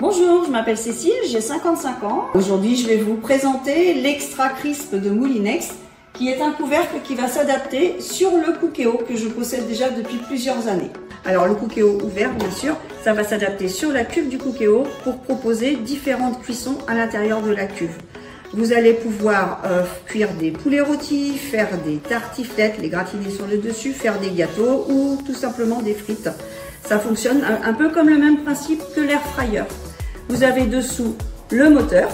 Bonjour, je m'appelle Cécile, j'ai 55 ans. Aujourd'hui, je vais vous présenter l'Extra Crisp de Moulinex, qui est un couvercle qui va s'adapter sur le Cookéo que je possède déjà depuis plusieurs années. Alors le Cookéo ouvert, bien sûr, ça va s'adapter sur la cuve du Cookéo pour proposer différentes cuissons à l'intérieur de la cuve. Vous allez pouvoir cuire des poulets rôtis, faire des tartiflettes, les gratiner sur le dessus, faire des gâteaux ou tout simplement des frites. Ça fonctionne un peu comme le même principe que l'air fryer. Vous avez dessous le moteur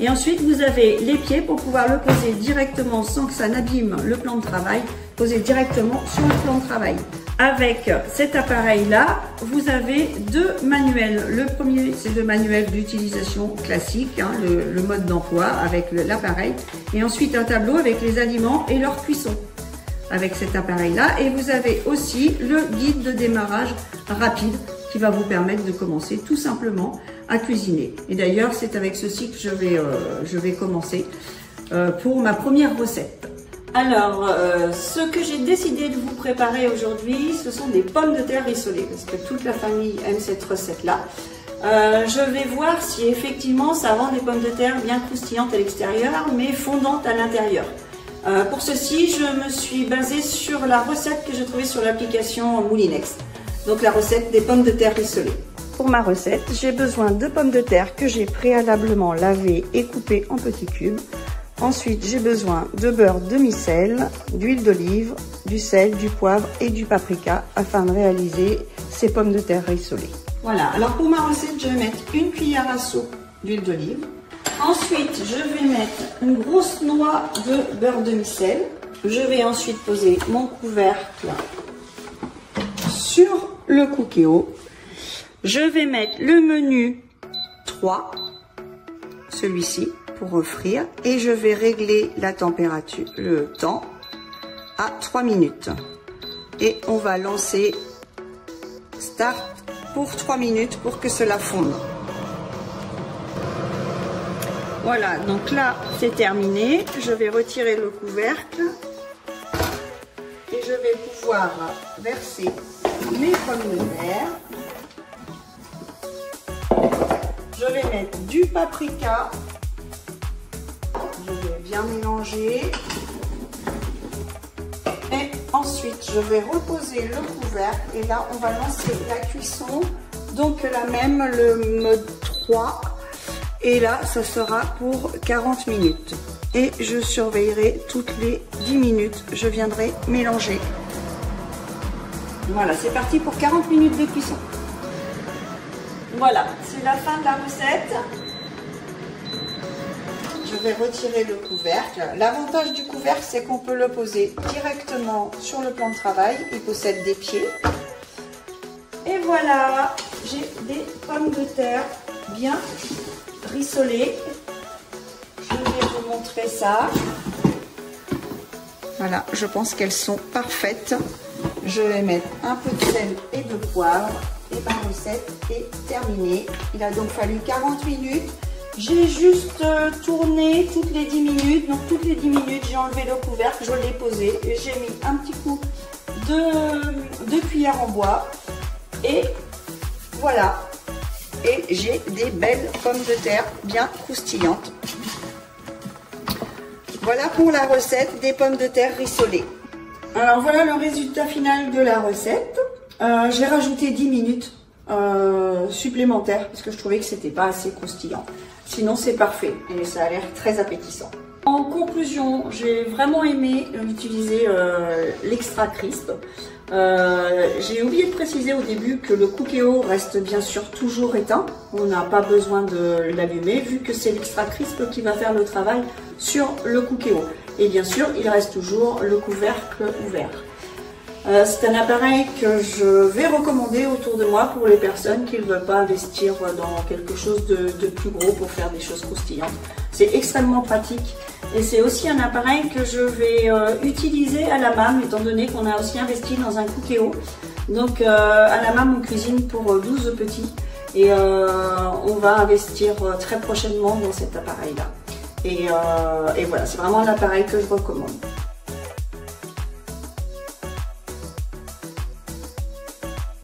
et ensuite vous avez les pieds pour pouvoir le poser directement sans que ça n'abîme le plan de travail, poser directement sur le plan de travail. Avec cet appareil-là, vous avez deux manuels. Le premier, c'est le manuel d'utilisation classique, hein, le mode d'emploi avec l'appareil. Et ensuite, un tableau avec les aliments et leur cuisson avec cet appareil-là. Et vous avez aussi le guide de démarrage rapide qui va vous permettre de commencer tout simplement à cuisiner. Et d'ailleurs, c'est avec ceci que je vais commencer pour ma première recette. Alors, ce que j'ai décidé de vous préparer aujourd'hui, ce sont des pommes de terre rissolées, parce que toute la famille aime cette recette-là. Je vais voir si effectivement ça rend des pommes de terre bien croustillantes à l'extérieur, mais fondantes à l'intérieur. Pour ceci, je me suis basée sur la recette que j'ai trouvée sur l'application Moulinex, donc la recette des pommes de terre rissolées. Pour ma recette, j'ai besoin de pommes de terre que j'ai préalablement lavées et coupées en petits cubes. Ensuite, j'ai besoin de beurre demi-sel, d'huile d'olive, du sel, du poivre et du paprika afin de réaliser ces pommes de terre rissolées. Voilà, alors pour ma recette, je vais mettre une cuillère à soupe d'huile d'olive. Ensuite, je vais mettre une grosse noix de beurre demi-sel. Je vais ensuite poser mon couvercle sur le Cookéo. Je vais mettre le menu 3, celui-ci, pour offrir, et je vais régler la température, le temps à 3 minutes. Et on va lancer Start pour 3 minutes pour que cela fonde. Voilà, donc là c'est terminé. Je vais retirer le couvercle et je vais pouvoir verser mes pommes de terre. Je vais mettre du paprika. Je vais bien mélanger. Et ensuite, je vais reposer le couvercle. Et là, on va lancer la cuisson. Donc, la même, le mode 3. Et là, ça sera pour 40 minutes. Et je surveillerai toutes les 10 minutes. Je viendrai mélanger. Voilà, c'est parti pour 40 minutes de cuisson. Voilà, c'est la fin de la recette. Je vais retirer le couvercle. L'avantage du couvercle, c'est qu'on peut le poser directement sur le plan de travail. Il possède des pieds. Et voilà, j'ai des pommes de terre bien rissolées. Je vais vous montrer ça. Voilà, je pense qu'elles sont parfaites. Je vais mettre un peu de sel et de poivre. Et ma recette est terminée. Il a donc fallu 40 minutes. J'ai juste tourné toutes les 10 minutes. Donc toutes les 10 minutes, j'ai enlevé le couvercle, je l'ai posé. J'ai mis un petit coup de cuillère en bois. Et voilà. Et j'ai des belles pommes de terre bien croustillantes. Voilà pour la recette des pommes de terre rissolées. Alors voilà le résultat final de la recette. J'ai rajouté 10 minutes supplémentaires parce que je trouvais que c'était pas assez croustillant. Sinon c'est parfait et ça a l'air très appétissant. En conclusion, j'ai vraiment aimé utiliser l'Extra Crisp. J'ai oublié de préciser au début que le Cookéo reste bien sûr toujours éteint. On n'a pas besoin de l'allumer vu que c'est l'Extra Crisp qui va faire le travail sur le Cookéo. Et bien sûr, il reste toujours le couvercle ouvert. C'est un appareil que je vais recommander autour de moi pour les personnes qui ne veulent pas investir dans quelque chose de plus gros pour faire des choses croustillantes. C'est extrêmement pratique et c'est aussi un appareil que je vais utiliser à la MAM étant donné qu'on a aussi investi dans un Cookéo. Donc à la MAM on cuisine pour 12 petits et on va investir très prochainement dans cet appareil là. Et voilà, c'est vraiment un appareil que je recommande.